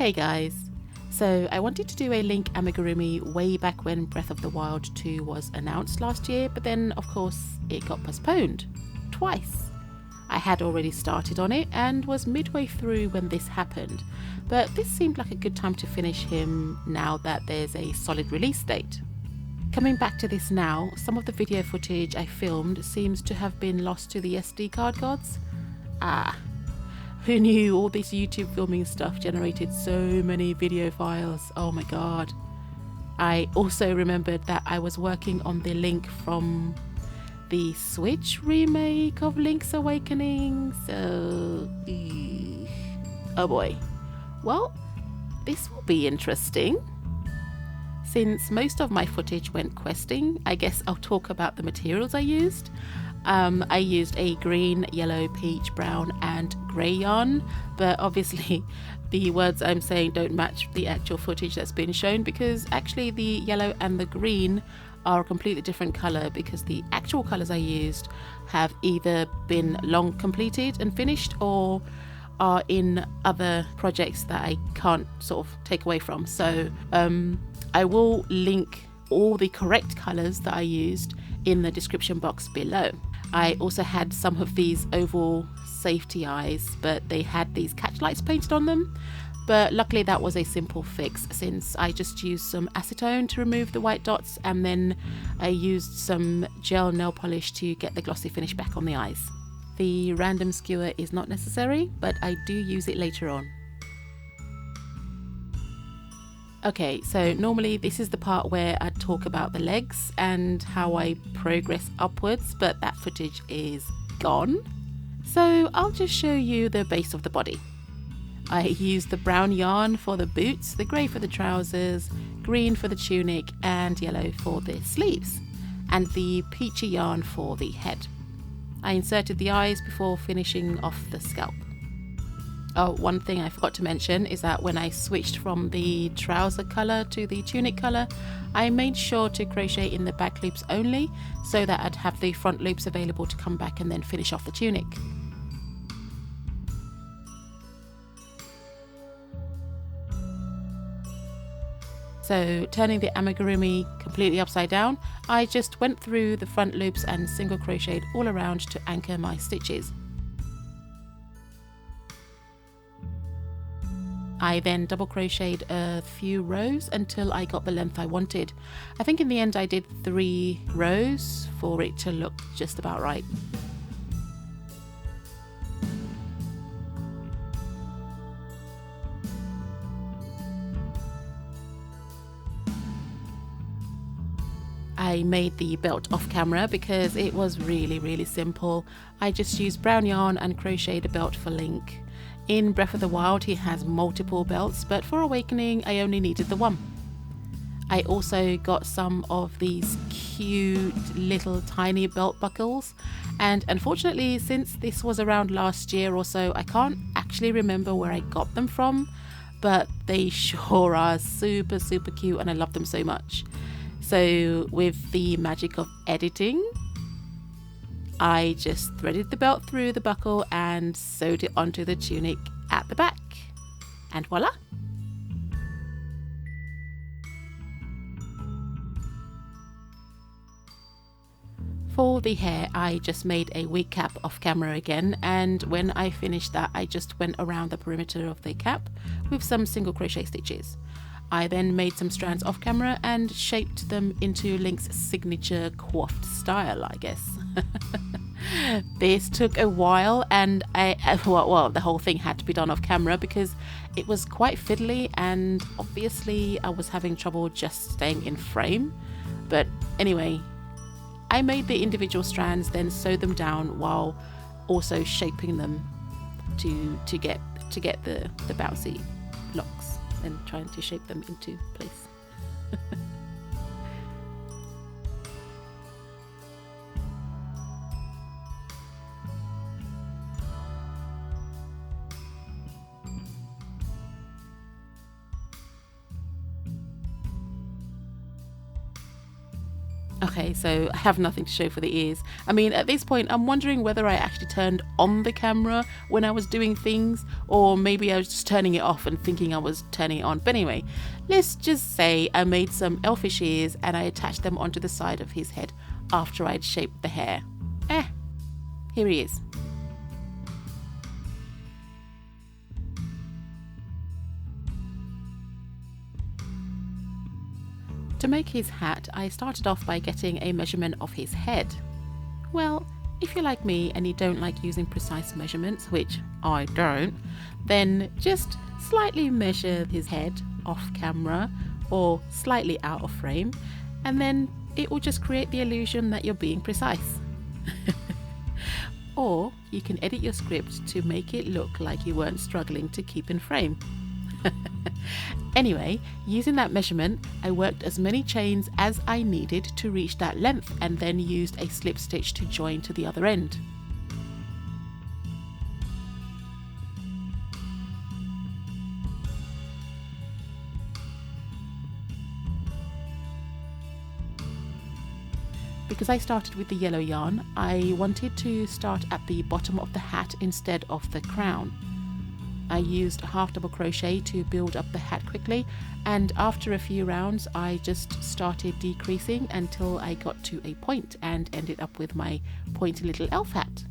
Hey guys, so I wanted to do a Link amigurumi way back when Breath of the Wild 2 was announced last year, but then of course it got postponed twice. I had already started on it and was midway through when this happened, but this seemed like a good time to finish him now that there's a solid release date. Coming back to this now, some of the video footage I filmed seems to have been lost to the SD card gods. Who knew all this YouTube filming stuff generated so many video files? Oh my god. I also remembered that I was working on the Link from the Switch remake of Link's Awakening, so... oh boy. Well, this will be interesting. Since most of my footage went questing, I guess I'll talk about the materials I used. I used a green, yellow, peach, brown and grey yarn, but obviously the words I'm saying don't match the actual footage that's been shown, because actually the yellow and the green are a completely different colour, because the actual colours I used have either been long completed and finished or are in other projects that I can't sort of take away from. So I will link all the correct colours that I used in the description box below. I also had some of these oval safety eyes, but they had these catch lights painted on them, but luckily that was a simple fix, since I just used some acetone to remove the white dots, and then I used some gel nail polish to get the glossy finish back on the eyes. The random skewer is not necessary, but I do use it later on. Okay, so normally this is the part where I talk about the legs and how I progress upwards, but that footage is gone. So I'll just show you the base of the body. I used the brown yarn for the boots, the grey for the trousers, green for the tunic and yellow for the sleeves, and the peachy yarn for the head. I inserted the eyes before finishing off the scalp. Oh, one thing I forgot to mention is that when I switched from the trouser colour to the tunic colour, I made sure to crochet in the back loops only, so that I'd have the front loops available to come back and then finish off the tunic. So turning the amigurumi completely upside down, I just went through the front loops and single crocheted all around to anchor my stitches. I then double crocheted a few rows until I got the length I wanted. I think in the end I did 3 rows for it to look just about right. I made the belt off camera because it was really simple. I just used brown yarn and crocheted a belt for Link. In Breath of the Wild he has multiple belts, but for Awakening I only needed the one. I also got some of these cute little tiny belt buckles, and unfortunately since this was around last year or so, I can't actually remember where I got them from, but they sure are super cute and I love them so much. So with the magic of editing, I just threaded the belt through the buckle and sewed it onto the tunic at the back, and voila! For the hair, I just made a wig cap off camera again, and when I finished that I just went around the perimeter of the cap with some single crochet stitches. I then made some strands off camera and shaped them into Link's signature coiffed style, I guess. This took a while, and the whole thing had to be done off camera because it was quite fiddly, and obviously I was having trouble just staying in frame. But anyway, I made the individual strands, then sewed them down while also shaping them to get the bouncy locks and trying to shape them into place. Okay, so I have nothing to show for the ears. I mean, at this point, I'm wondering whether I actually turned on the camera when I was doing things, or maybe I was just turning it off and thinking I was turning it on. But anyway, let's just say I made some elfish ears and I attached them onto the side of his head after I'd shaped the hair. Here he is. To make his hat, I started off by getting a measurement of his head. Well, if you're like me and you don't like using precise measurements, which I don't, then just slightly measure his head off camera or slightly out of frame, and then it will just create the illusion that you're being precise. Or you can edit your script to make it look like you weren't struggling to keep in frame. Anyway, using that measurement, I worked as many chains as I needed to reach that length and then used a slip stitch to join to the other end. Because I started with the yellow yarn, I wanted to start at the bottom of the hat instead of the crown. I used half double crochet to build up the hat quickly, and after a few rounds I just started decreasing until I got to a point and ended up with my pointy little elf hat.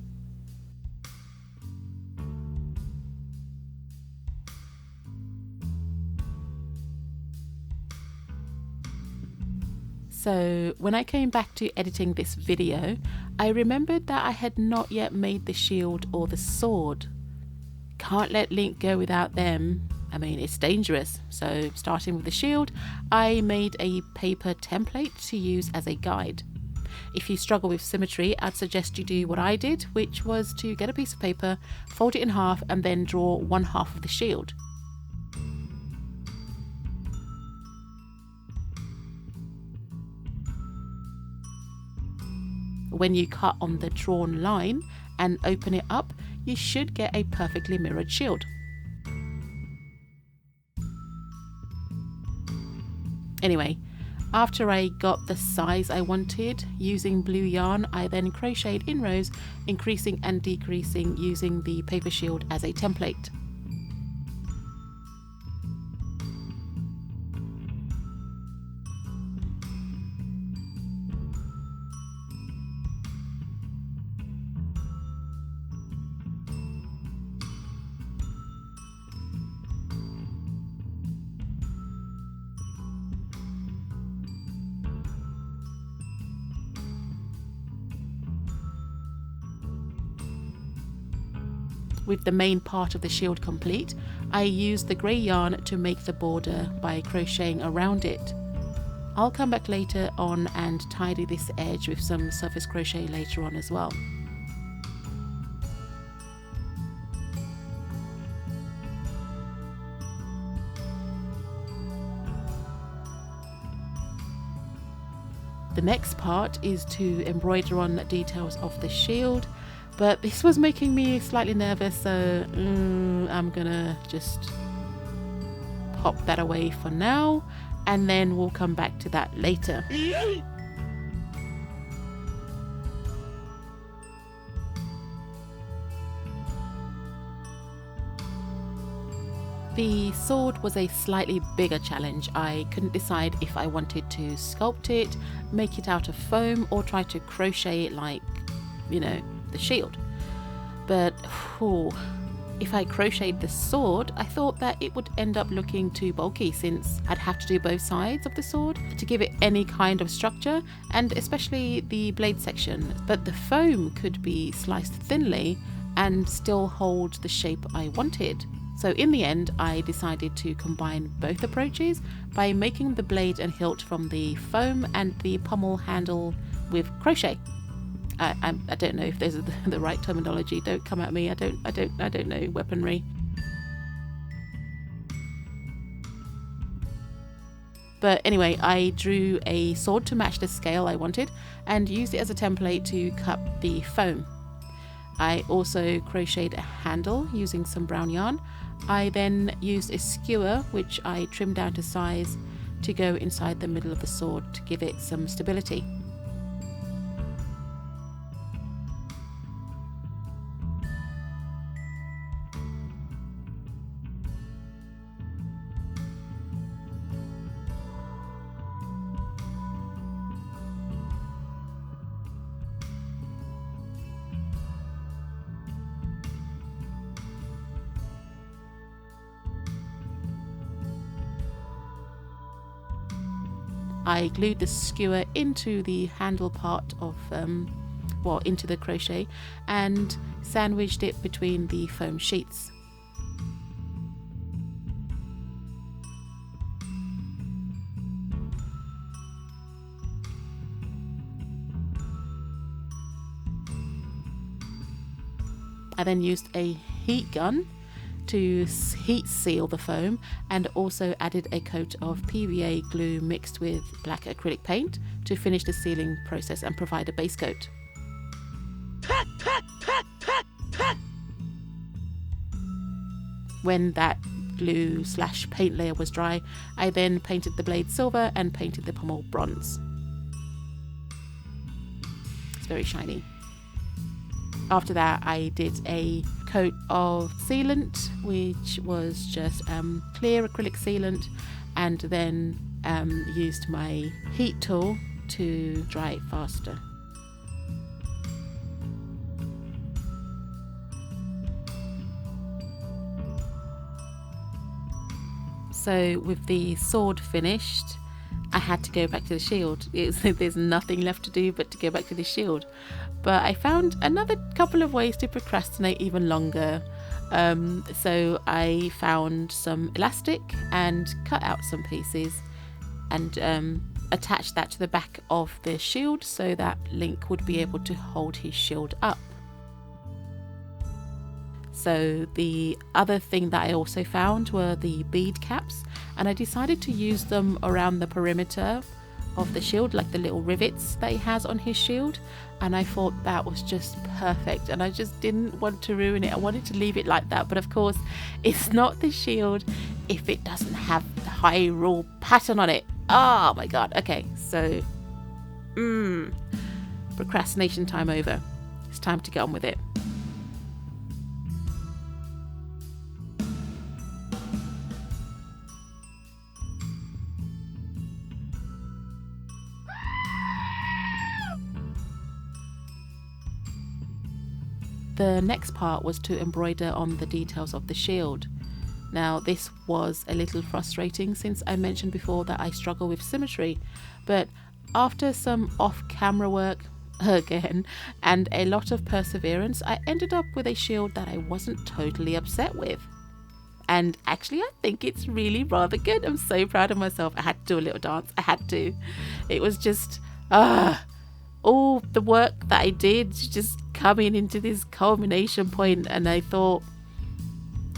So when I came back to editing this video, I remembered that I had not yet made the shield or the sword. Can't let Link go without them. I mean, it's dangerous. So starting with the shield, I made a paper template to use as a guide. If you struggle with symmetry, I'd suggest you do what I did, which was to get a piece of paper, fold it in half, and then draw one half of the shield. When you cut on the drawn line and open it up, you should get a perfectly mirrored shield. Anyway, after I got the size I wanted using blue yarn, I then crocheted in rows, increasing and decreasing using the paper shield as a template. With the main part of the shield complete, I used the grey yarn to make the border by crocheting around it. I'll come back later on and tidy this edge with some surface crochet later on as well. The next part is to embroider on details of the shield, but this was making me slightly nervous, so I'm gonna just pop that away for now, and then we'll come back to that later. The sword was a slightly bigger challenge. I couldn't decide if I wanted to sculpt it, make it out of foam, or try to crochet it like, the shield. But if I crocheted the sword, I thought that it would end up looking too bulky, since I'd have to do both sides of the sword to give it any kind of structure, and especially the blade section. But the foam could be sliced thinly and still hold the shape I wanted. So in the end, I decided to combine both approaches by making the blade and hilt from the foam and the pommel handle with crochet. I don't know if there's the right terminology. Don't come at me. I don't know weaponry. But anyway, I drew a sword to match the scale I wanted and used it as a template to cut the foam. I also crocheted a handle using some brown yarn. I then used a skewer, which I trimmed down to size, to go inside the middle of the sword to give it some stability. I glued the skewer into the handle part of, into the crochet, and sandwiched it between the foam sheets. I then used a heat gun to heat seal the foam, and also added a coat of PVA glue mixed with black acrylic paint to finish the sealing process and provide a base coat. When that glue/paint layer was dry, I then painted the blade silver and painted the pommel bronze. It's very shiny. After that, I did a coat of sealant, which was just clear acrylic sealant, and then used my heat tool to dry it faster. So with the sword finished, I had to go back to the shield. There's nothing left to do but to go back to the shield. But I found another couple of ways to procrastinate even longer. So I found some elastic and cut out some pieces and attached that to the back of the shield so that Link would be able to hold his shield up. So the other thing that I also found were the bead caps, and I decided to use them around the perimeter of the shield, like the little rivets that he has on his shield, and I thought that was just perfect, and I just didn't want to ruin it. I wanted to leave it like that, but of course it's not the shield if it doesn't have the Hyrule pattern on it. Oh my god. Okay, so procrastination time over. It's time to get on with it. The next part was to embroider on the details of the shield. Now this was a little frustrating since I mentioned before that I struggle with symmetry, but after some off-camera work again and a lot of perseverance, I ended up with a shield that I wasn't totally upset with. And actually I think it's really rather good. I'm so proud of myself. I had to do a little dance. I had to. It was just all the work that I did just coming into this culmination point, and I thought,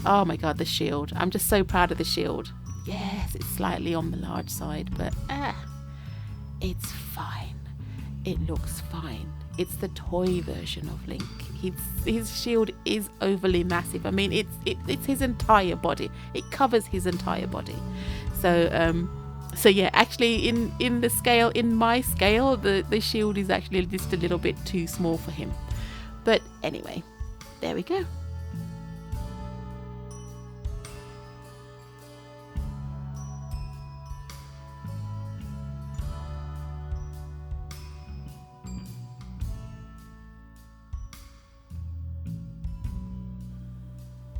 oh my god, the shield. I'm just so proud of the shield. Yes, it's slightly on the large side, but it's fine. It looks fine. It's the toy version of Link. His shield is overly massive. I mean, it's his entire body. It covers his entire body. So yeah, actually in my scale, the shield is actually just a little bit too small for him. But anyway, there we go.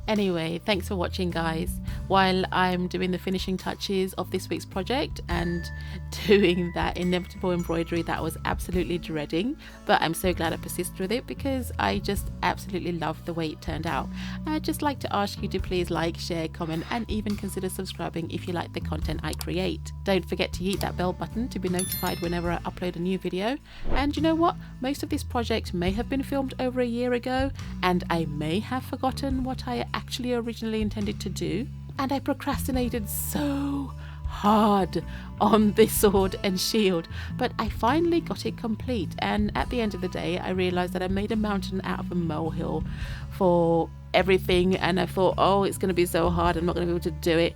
Anyway, thanks for watching, guys. While I'm doing the finishing touches of this week's project and doing that inevitable embroidery that I was absolutely dreading, but I'm so glad I persisted with it because I just absolutely love the way it turned out. I'd just like to ask you to please like, share, comment, and even consider subscribing if you like the content I create. Don't forget to hit that bell button to be notified whenever I upload a new video. And you know what? Most of this project may have been filmed over a year ago, and I may have forgotten what I actually originally intended to do, and I procrastinated so hard on this sword and shield, but I finally got it complete. And at the end of the day, I realized that I made a mountain out of a molehill for everything, and I thought, oh, it's going to be so hard, I'm not going to be able to do it.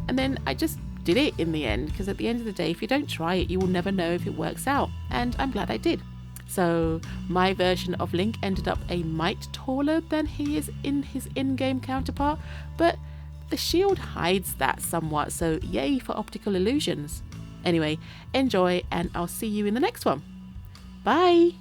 And then I just did it in the end, because at the end of the day, if you don't try it, you will never know if it works out, and I'm glad I did. So my version of Link ended up a mite taller than he is in his in-game counterpart, but the shield hides that somewhat, so yay for optical illusions. Anyway, enjoy, and I'll see you in the next one. Bye!